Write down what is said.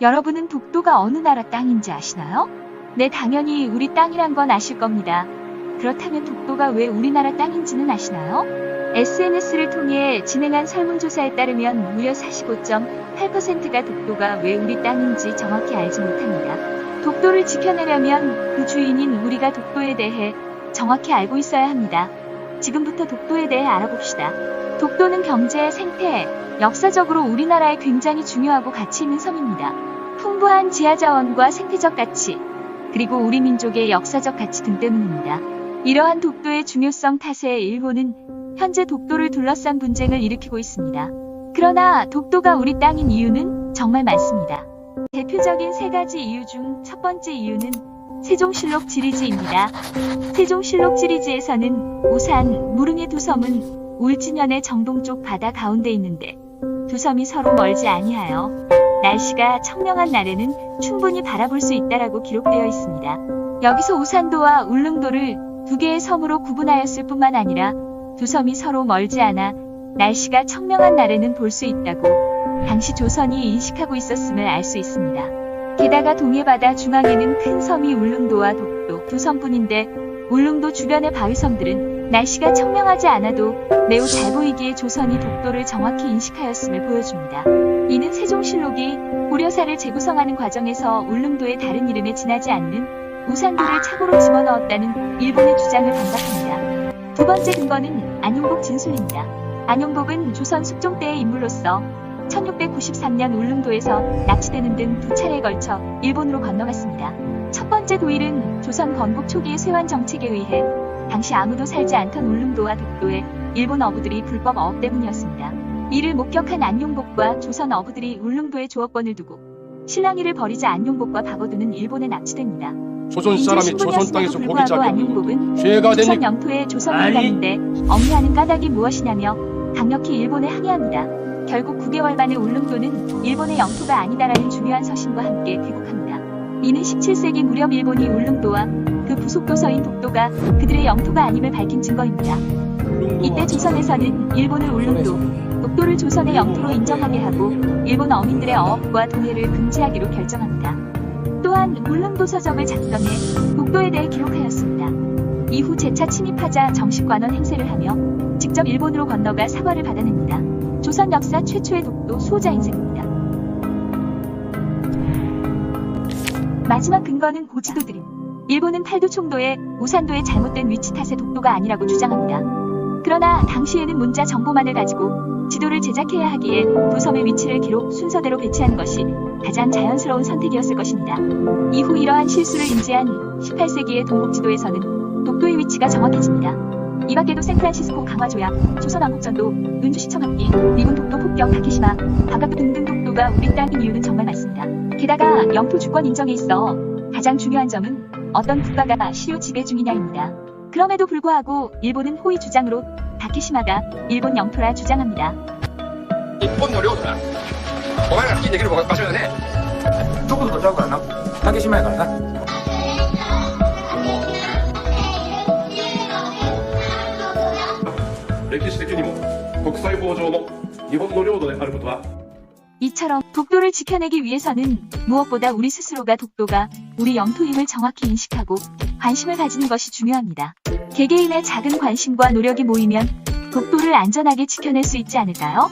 여러분은 독도가 어느 나라 땅인지 아시나요? 네, 당연히 우리 땅이란 건 아실 겁니다. 그렇다면 독도가 왜 우리나라 땅인지는 아시나요? SNS를 통해 진행한 설문조사에 따르면 무려 45.8%가 독도가 왜 우리 땅인지 정확히 알지 못합니다. 독도를 지켜내려면 그 주인인 우리가 독도에 대해 정확히 알고 있어야 합니다. 지금부터 독도에 대해 알아봅시다. 독도는 경제, 생태, 역사적으로 우리나라에 굉장히 중요하고 가치 있는 섬입니다. 풍부한 지하자원과 생태적 가치, 그리고 우리 민족의 역사적 가치 등 때문입니다. 이러한 독도의 중요성 탓에 일본은 현재 독도를 둘러싼 분쟁을 일으키고 있습니다. 그러나 독도가 우리 땅인 이유는 정말 많습니다. 대표적인 세 가지 이유 중 첫 번째 이유는 세종실록 지리지입니다. 세종실록 지리지에서는 우산, 무릉의 두 섬은 울진현의 정동쪽 바다 가운데 있는데 두 섬이 서로 멀지 아니하여 날씨가 청명한 날에는 충분히 바라볼 수 있다라고 기록되어 있습니다. 여기서 우산도와 울릉도를 두 개의 섬으로 구분하였을 뿐만 아니라 두 섬이 서로 멀지 않아 날씨가 청명한 날에는 볼 수 있다고 당시 조선이 인식하고 있었음을 알 수 있습니다. 게다가 동해바다 중앙에는 큰 섬이 울릉도와 독도 두 섬뿐인데 울릉도 주변의 바위섬들은 날씨가 청명하지 않아도 매우 잘 보이기에 조선이 독도를 정확히 인식하였음을 보여줍니다. 이는 세종실록이 고려사를 재구성하는 과정에서 울릉도의 다른 이름에 지나지 않는 우산도를 착오로 집어넣었다는 일본의 주장을 반박합니다. 두 번째 근거는 안용복 진술입니다. 안용복은 조선 숙종 때의 인물로서 1693년 울릉도에서 납치되는 등 두 차례에 걸쳐 일본으로 건너갔습니다. 첫 번째 도일은 조선 건국 초기의 쇄환 정책에 의해 당시 아무도 살지 않던 울릉도와 독도에 일본 어부들이 불법 어업 때문이었습니다. 이를 목격한 안용복과 조선 어부들이 울릉도에 조업권을 두고 실랑이를 벌이자 안용복과 박어두는 일본에 납치됩니다. 조선 사람이 조선 땅에서 고기 잡고 안용복은 죄가 되니 조선 영토에 조선을 가는데 억류하는 까닭이 무엇이냐며 강력히 일본에 항의합니다. 결국 9개월 만에 울릉도는 일본의 영토가 아니다라는 중요한 서신과 함께 귀국합니다. 이는 17세기 무렵 일본이 울릉도와 그 부속도서인 독도가 그들의 영토가 아님을 밝힌 증거입니다. 이때 조선에서는 일본을 울릉도, 독도를 조선의 영토로 인정하게 하고 일본 어민들의 어업과 동해를 금지하기로 결정합니다. 또한 울릉도 서적을 작성해 독도에 대해 기록하였습니다. 이후 재차 침입하자 정식 관원 행세를 하며 직접 일본으로 건너가 사과를 받아냅니다. 조선 역사 최초의 독도 수호자 인생입니다. 마지막 근거는 고지도 드림. 일본은 팔도 총도의 우산도의 잘못된 위치 탓에 독도가 아니라고 주장합니다. 그러나 당시에는 문자 정보만을 가지고 지도를 제작해야 하기에 두 섬의 위치를 기록 순서대로 배치하는 것이 가장 자연스러운 선택이었을 것입니다. 이후 이러한 실수를 인지한 18세기의 동북지도에서는 독도의 위치가 정확해집니다. 이 밖에도 샌프란시스코 강화 조약, 조선 왕국전도, 은주시청 합기, 미군 독도 폭격 다케시마, 반갑도 등등 독도가 우리 땅인 이유는 정말 많습니다. 게다가 영토 주권 인정에 있어 가장 중요한 점은 어떤 국가가 시효 지배 중이냐입니다. 그럼에도 불구하고 일본은 호의 주장으로 다케시마가 일본 영토라 주장합니다. 日本の領土だ。お前ら好きにできる場所だね。どこどこちゃうからな。竹島やからな。歴史的にも国際法上の日本の領土であることは 이처럼 독도를 지켜내기 위해서는 무엇보다 우리 스스로가 독도가 우리 영토임을 정확히 인식하고 관심을 가지는 것이 중요합니다. 개개인의 작은 관심과 노력이 모이면 독도를 안전하게 지켜낼 수 있지 않을까요?